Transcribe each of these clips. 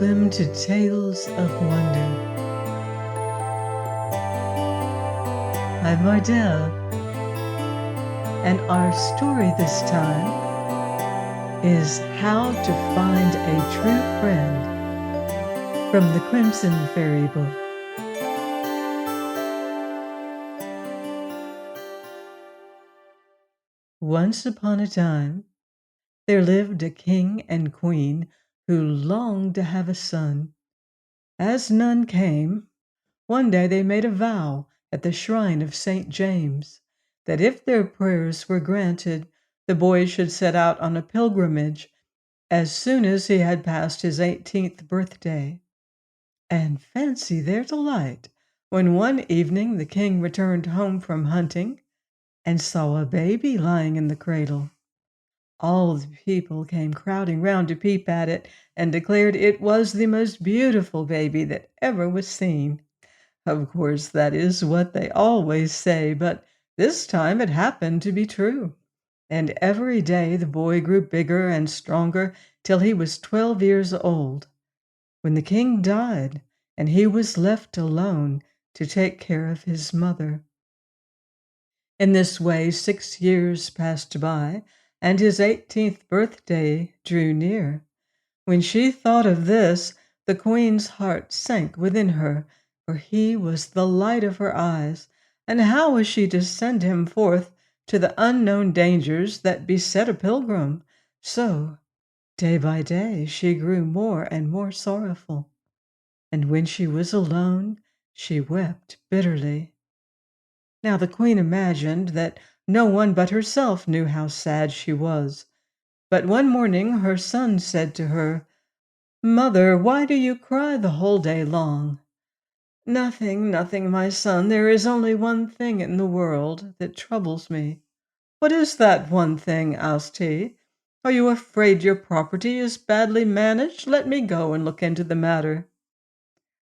Welcome to Tales of Wonder. I'm Mardell, and our story this time is How to Find a True Friend from the Crimson Fairy Book. Once upon a time, there lived a king and queen who longed to have a son. As none came, one day they made a vow at the shrine of St. James that if their prayers were granted, the boy should set out on a pilgrimage as soon as he had passed his 18th birthday. And fancy their delight when one evening the king returned home from hunting and saw a baby lying in the cradle. All the people came crowding round to peep at it and declared it was the most beautiful baby that ever was seen. Of course, that is what they always say, but this time it happened to be true. And every day the boy grew bigger and stronger till he was 12 years old, when the king died and he was left alone to take care of his mother. In this way 6 years passed by, and his 18th birthday drew near. When she thought of this, the queen's heart sank within her, for he was the light of her eyes, and how was she to send him forth to the unknown dangers that beset a pilgrim? So, day by day, she grew more and more sorrowful, and when she was alone, she wept bitterly. Now the queen imagined that no one but herself knew how sad she was. But one morning her son said to her, "Mother, why do you cry the whole day long?" "Nothing, nothing, my son. There is only one thing in the world that troubles me." "What is that one thing?" asked he. "Are you afraid your property is badly managed? Let me go and look into the matter."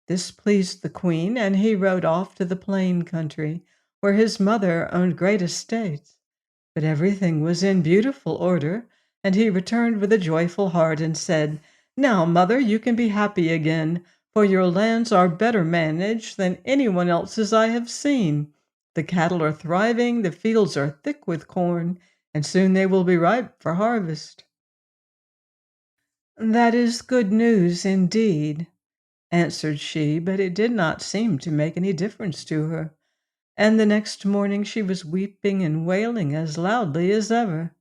This pleased the queen, and he rode off to the plain country, where his mother owned great estates. But everything was in beautiful order, and he returned with a joyful heart and said, "Now, mother, you can be happy again, for your lands are better managed than anyone else's I have seen. The cattle are thriving, the fields are thick with corn, and soon they will be ripe for harvest." "That is good news indeed," answered she, but it did not seem to make any difference to her, and the next morning she was weeping and wailing as loudly as ever.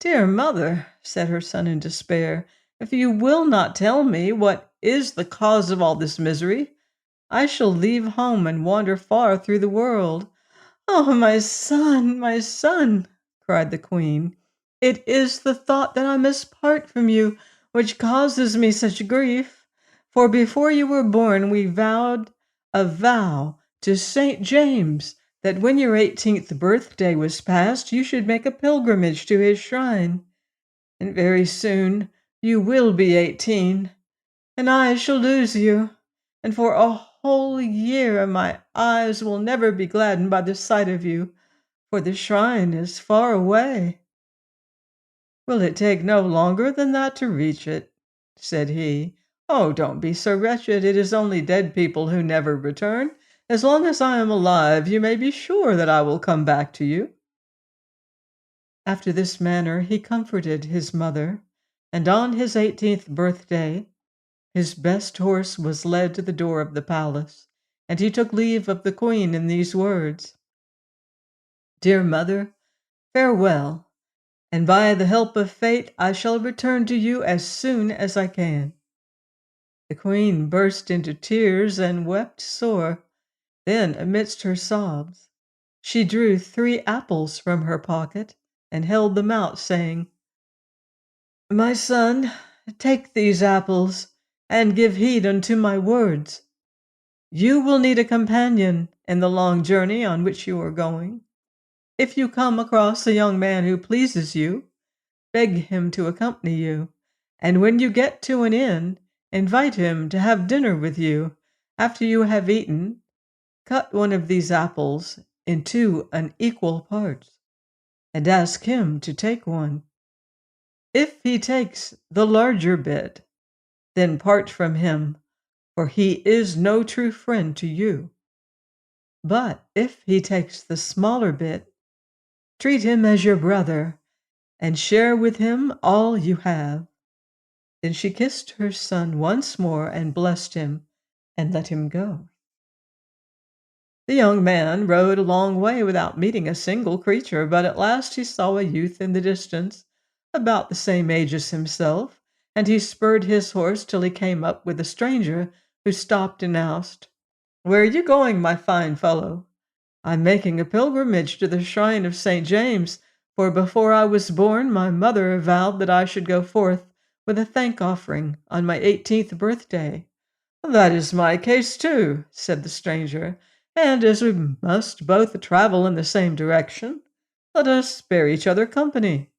"Dear mother," said her son in despair, "if you will not tell me what is the cause of all this misery, I shall leave home and wander far through the world." "Oh, my son," cried the queen, "it is the thought that I must part from you which causes me such grief. For before you were born we vowed a vow to St. James that when your 18th birthday was past you should make a pilgrimage to his shrine. And very soon you will be 18, and I shall lose you, and for a whole year my eyes will never be gladdened by the sight of you, for the shrine is far away." "Will it take no longer than that to reach it?" said he. "Oh, don't be so wretched. It is only dead people who never return. As long as I am alive, you may be sure that I will come back to you." After this manner he comforted his mother, and on his 18th birthday his best horse was led to the door of the palace, and he took leave of the queen in these words: "Dear mother, farewell, and by the help of fate I shall return to you as soon as I can." The queen burst into tears and wept sore. Then, amidst her sobs, she drew 3 apples from her pocket and held them out, saying, "My son, take these apples and give heed unto my words. You will need a companion in the long journey on which you are going. If you come across a young man who pleases you, beg him to accompany you, and when you get to an inn, invite him to have dinner with you. After you have eaten, cut one of these apples in 2 unequal parts, and ask him to take one. If he takes the larger bit, then part from him, for he is no true friend to you. But if he takes the smaller bit, treat him as your brother, and share with him all you have." Then she kissed her son once more and blessed him, and let him go. The young man rode a long way without meeting a single creature, but at last he saw a youth in the distance, about the same age as himself, and he spurred his horse till he came up with a stranger, who stopped and asked, "Where are you going, my fine fellow?" "I'm making a pilgrimage to the shrine of St. James, for before I was born my mother vowed that I should go forth with a thank offering on my 18th birthday." "That is my case too," said the stranger, "and as we must both travel in the same direction, let us bear each other company."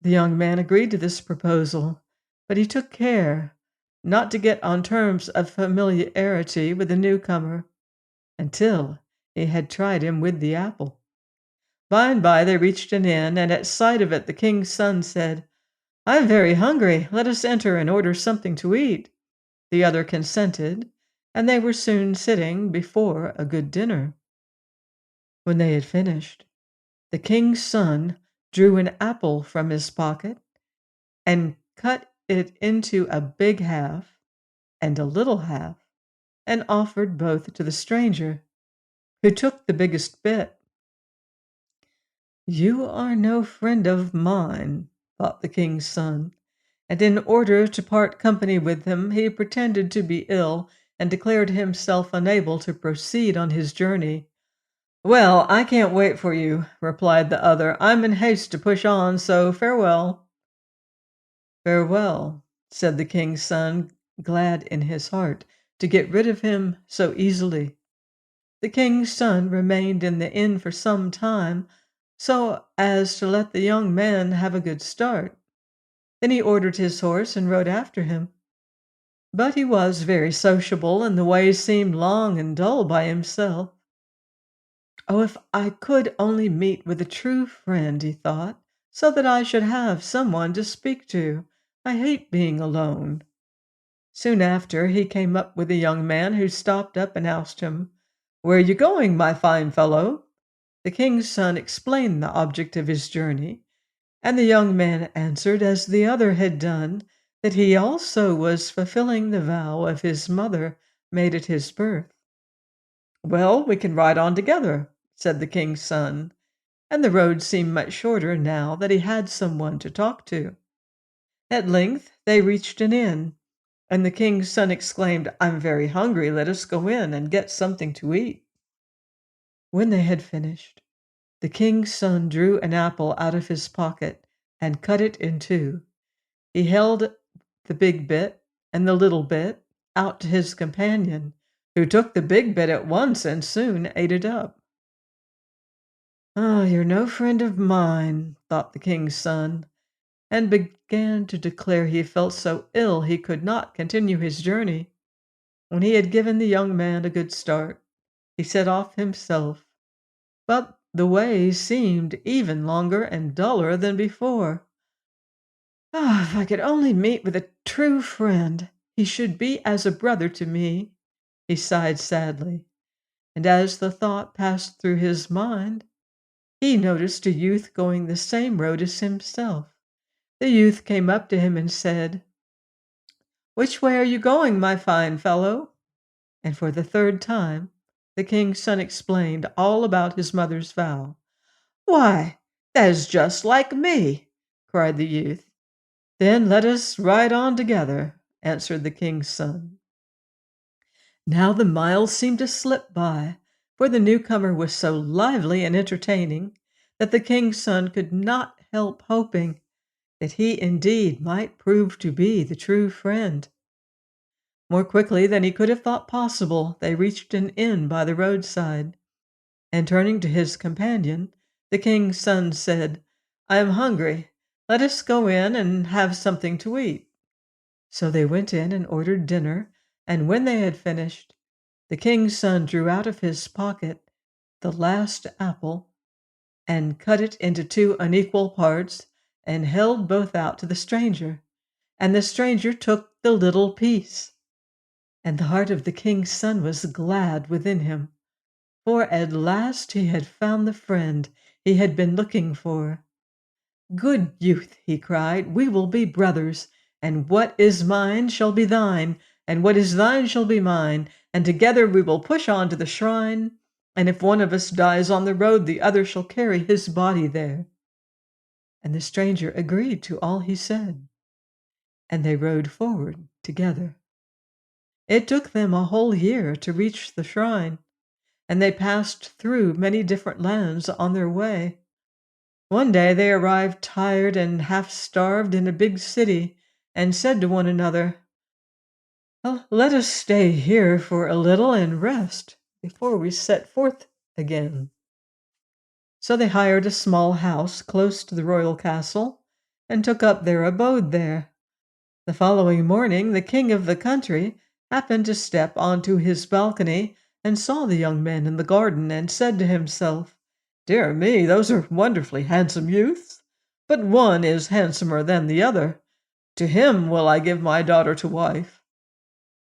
The young man agreed to this proposal, but he took care not to get on terms of familiarity with the newcomer until he had tried him with the apple. By and by they reached an inn, and at sight of it the king's son said, "I am very hungry. Let us enter and order something to eat." The other consented, and they were soon sitting before a good dinner. When they had finished, the king's son drew an apple from his pocket and cut it into a big half and a little half, and offered both to the stranger, who took the biggest bit. "You are no friend of mine," thought the king's son, and in order to part company with him, he pretended to be ill and declared himself unable to proceed on his journey. "Well, I can't wait for you," replied the other. "I'm in haste to push on, so farewell." "Farewell," said the king's son, glad in his heart to get rid of him so easily. The king's son remained in the inn for some time, so as to let the young man have a good start. Then he ordered his horse and rode after him. But he was very sociable, and the way seemed long and dull by himself. "Oh, if I could only meet with a true friend," he thought, "so that I should have someone to speak to. I hate being alone." Soon after, he came up with a young man who stopped up and asked him, "Where are you going, my fine fellow?" The king's son explained the object of his journey, and the young man answered, as the other had done, that he also was fulfilling the vow of his mother made at his birth. "Well, we can ride on together," said the king's son, and the road seemed much shorter now that he had someone to talk to. At length they reached an inn, and the king's son exclaimed, "I'm very hungry. Let us go in and get something to eat." When they had finished, the king's son drew an apple out of his pocket and cut it in two. He held the big bit and the little bit out to his companion, who took the big bit at once and soon ate it up. "Ah, you're no friend of mine," thought the king's son, and began to declare he felt so ill he could not continue his journey. When he had given the young man a good start, he set off himself, but the way seemed even longer and duller than before. "Ah, if I could only meet with a true friend, he should be as a brother to me," he sighed sadly, and as the thought passed through his mind, he noticed a youth going the same road as himself. The youth came up to him and said, "Which way are you going, my fine fellow?" And for the third time the king's son explained all about his mother's vow. "Why, that is just like me!" cried the youth. "Then let us ride on together," answered the king's son. Now the miles seemed to slip by, for the newcomer was so lively and entertaining that the king's son could not help hoping that he indeed might prove to be the true friend. More quickly than he could have thought possible, they reached an inn by the roadside, and turning to his companion, the king's son said, "I am hungry. Let us go in and have something to eat." So they went in and ordered dinner, and when they had finished, the king's son drew out of his pocket the last apple and cut it into two unequal parts and held both out to the stranger. and the stranger took the little piece. And the heart of the king's son was glad within him, for at last he had found the friend he had been looking for. "Good youth," he cried, "we will be brothers, and what is mine shall be thine, and what is thine shall be mine, and together we will push on to the shrine, and if one of us dies on the road, the other shall carry his body there." And the stranger agreed to all he said, and they rode forward together. It took them a whole year to reach the shrine, and they passed through many different lands on their way. One day they arrived tired and half starved in a big city, and said to one another, "Well, let us stay here for a little and rest before we set forth again." So they hired a small house close to the royal castle and took up their abode there. The following morning the king of the country happened to step onto his balcony and saw the young men in the garden, and said to himself, "Dear me, those are wonderfully handsome youths, but one is handsomer than the other. To him will I give my daughter to wife."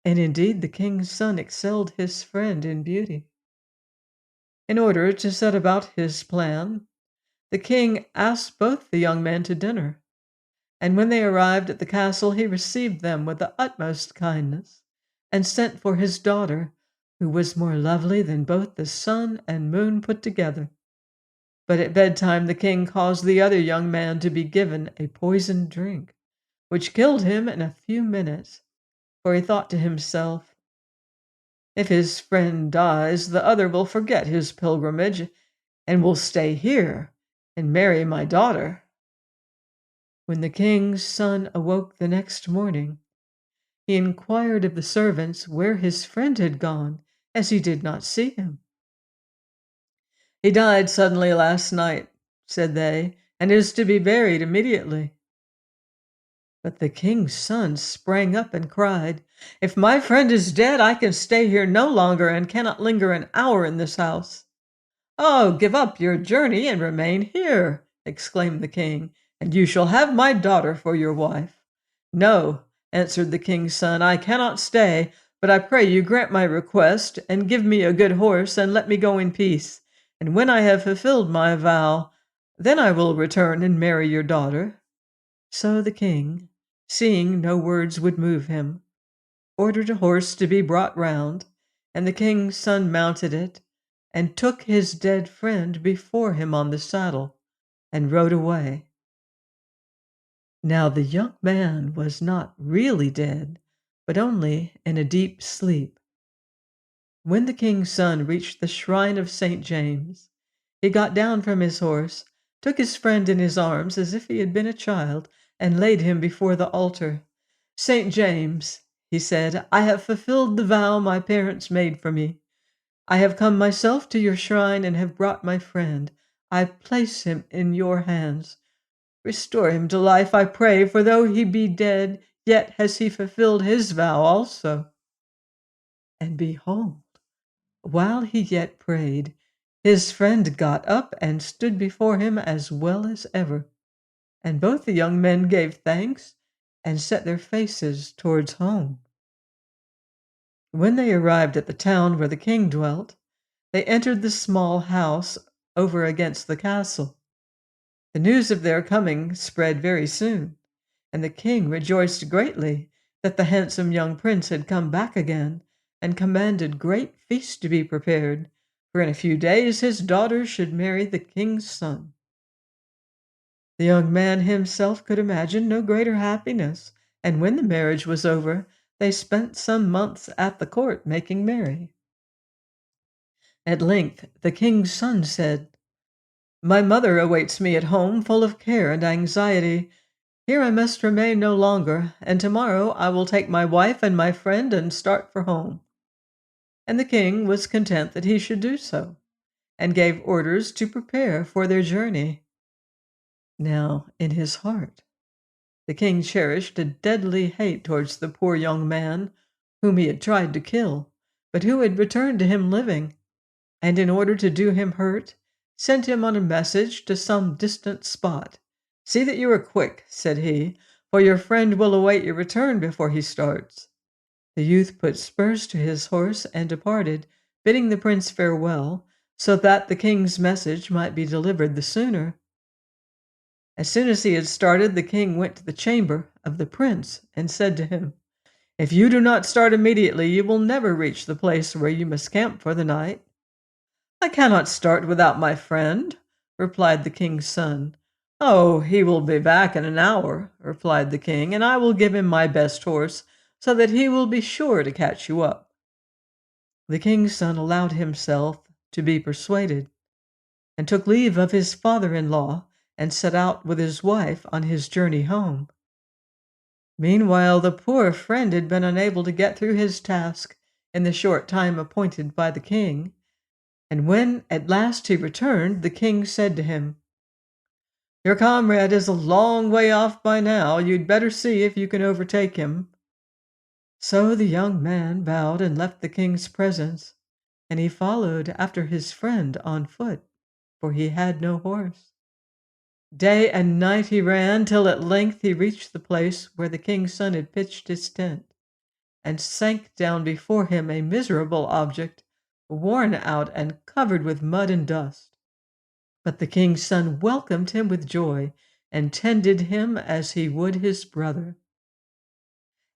And indeed the king's son excelled his friend in beauty. In order to set about his plan, the king asked both the young men to dinner, and when they arrived at the castle he received them with the utmost kindness, and sent for his daughter, who was more lovely than both the sun and moon put together. But at bedtime the king caused the other young man to be given a poisoned drink, which killed him in a few minutes, for he thought to himself, "If his friend dies, the other will forget his pilgrimage, and will stay here and marry my daughter." When the king's son awoke the next morning, he inquired of the servants where his friend had gone, as he did not see him. "He died suddenly last night," said they, "and is to be buried immediately." But the king's son sprang up and cried, "If my friend is dead, I can stay here no longer, and cannot linger an hour in this house." "Oh, give up your journey and remain here," exclaimed the king, "and you shall have my daughter for your wife." "No," answered the king's son, "I cannot stay, but I pray you grant my request, and give me a good horse, and let me go in peace. And when I have fulfilled my vow, then I will return and marry your daughter." So the king, seeing no words would move him, ordered a horse to be brought round, and the king's son mounted it, and took his dead friend before him on the saddle, and rode away. Now the young man was not really dead, but only in a deep sleep. When the king's son reached the shrine of St. James, he got down from his horse, took his friend in his arms as if he had been a child, and laid him before the altar. "St. James," he said, "I have fulfilled the vow my parents made for me. I have come myself to your shrine and have brought my friend. I place him in your hands. Restore him to life, I pray, for though he be dead, yet has he fulfilled his vow also." And behold, while he yet prayed, his friend got up and stood before him as well as ever, and both the young men gave thanks and set their faces towards home. When they arrived at the town where the king dwelt, they entered the small house over against the castle. The news of their coming spread very soon, and the king rejoiced greatly that the handsome young prince had come back again, and commanded great feast to be prepared, for in a few days his daughter should marry the king's son. The young man himself could imagine no greater happiness, and when the marriage was over, they spent some months at the court making merry. At length the king's son said, "My mother awaits me at home, full of care and anxiety. Here I must remain no longer, and tomorrow I will take my wife and my friend and start for home." And the king was content that he should do so, and gave orders to prepare for their journey. Now, in his heart, the king cherished a deadly hate towards the poor young man, whom he had tried to kill, but who had returned to him living, and in order to do him hurt, sent him on a message to some distant spot. "See that you are quick," said he, for your friend will await your return before he starts." The youth put spurs to his horse and departed, bidding the prince farewell, so that the king's message might be delivered the sooner. As soon as he had started, the king went to the chamber of the prince and said to him, "If you do not start immediately, you will never reach the place where you must camp for the night." "I cannot start without my friend," replied the king's son. "Oh, he will be back in an hour," replied the king, "and I will give him my best horse, so that he will be sure to catch you up." The king's son allowed himself to be persuaded, and took leave of his father-in-law, and set out with his wife on his journey home. Meanwhile, the poor friend had been unable to get through his task in the short time appointed by the king, and when at last he returned, the king said to him, "Your comrade is a long way off by now. You'd better see if you can overtake him." So the young man bowed and left the king's presence, and he followed after his friend on foot, for he had no horse. Day and night he ran, till at length he reached the place where the king's son had pitched his tent, and sank down before him a miserable object, worn out and covered with mud and dust. But the king's son welcomed him with joy, and tended him as he would his brother.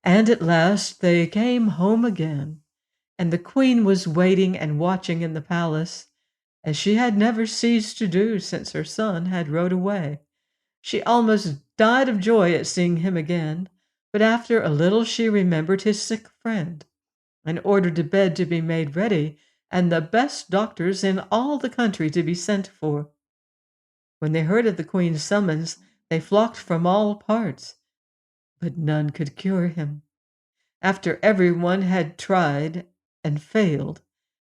And at last they came home again, and the queen was waiting and watching in the palace, as she had never ceased to do since her son had rode away. She almost died of joy at seeing him again, but after a little she remembered his sick friend, and ordered a bed to be made ready, and the best doctors in all the country to be sent for. When they heard of the queen's summons, they flocked from all parts, but none could cure him. After everyone had tried and failed,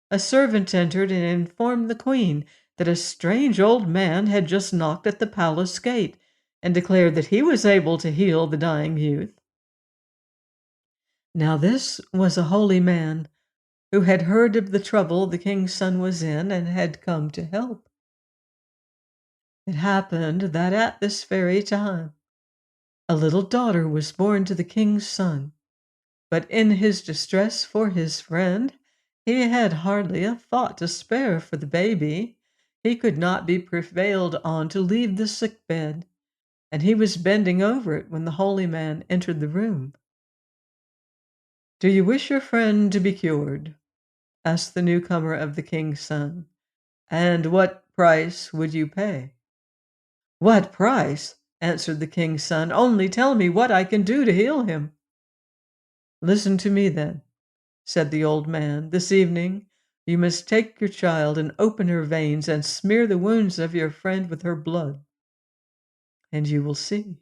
a servant entered and informed the queen that a strange old man had just knocked at the palace gate, and declared that he was able to heal the dying youth. Now this was a holy man, who had heard of the trouble the king's son was in, and had come to help. It happened that at this very time a little daughter was born to the king's son, but in his distress for his friend, he had hardly a thought to spare for the baby. He could not be prevailed on to leave the sick bed, and he was bending over it when the holy man entered the room. "Do you wish your friend to be cured?" asked the newcomer of the king's son. "And what price would you pay?" "What price?" answered the king's son. "Only tell me what I can do to heal him." "Listen to me, then," said the old man. "This evening you must take your child and open her veins and smear the wounds of your friend with her blood, and you will see.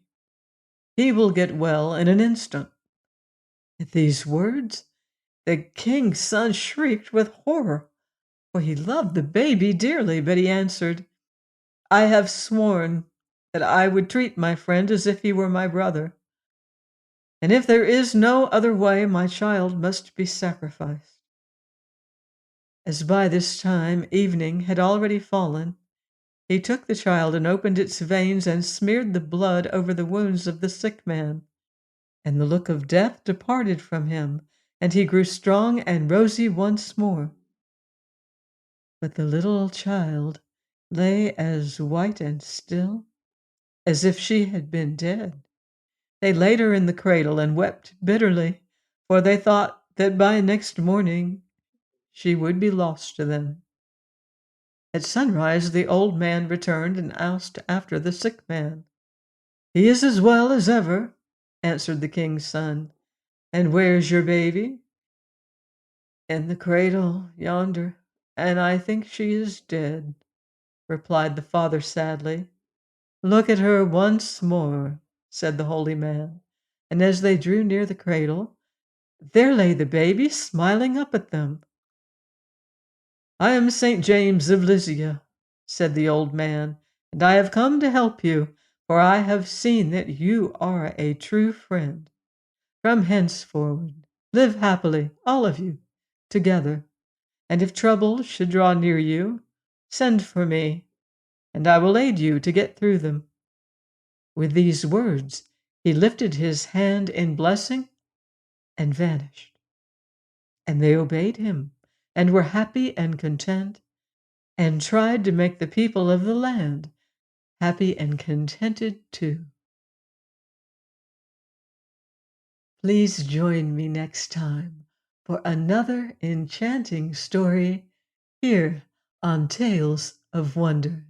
He will get well in an instant." At these words, the king's son shrieked with horror, for he loved the baby dearly, but he answered, "I have sworn that I would treat my friend as if he were my brother, and if there is no other way, my child must be sacrificed." As by this time evening had already fallen, he took the child and opened its veins and smeared the blood over the wounds of the sick man, and the look of death departed from him, and he grew strong and rosy once more. But the little child lay as white and still as if she had been dead. They laid her in the cradle and wept bitterly, for they thought that by next morning she would be lost to them. At sunrise the old man returned and asked after the sick man. "He is as well as ever," answered the king's son. "And where's your baby?" "In the cradle yonder, and I think she is dead," replied the father sadly. "Look at her once more," said the holy man, and as they drew near the cradle, there lay the baby smiling up at them. "I am St. James of Lizia," said the old man, "and I have come to help you, for I have seen that you are a true friend. From henceforward live happily, all of you, together, and if trouble should draw near you, send for me, and I will aid you to get through them." With these words He lifted his hand in blessing and vanished. And they obeyed him and were happy and content and tried to make the people of the land happy and contented too. Please join me next time for another enchanting story here on Tales of Wonder.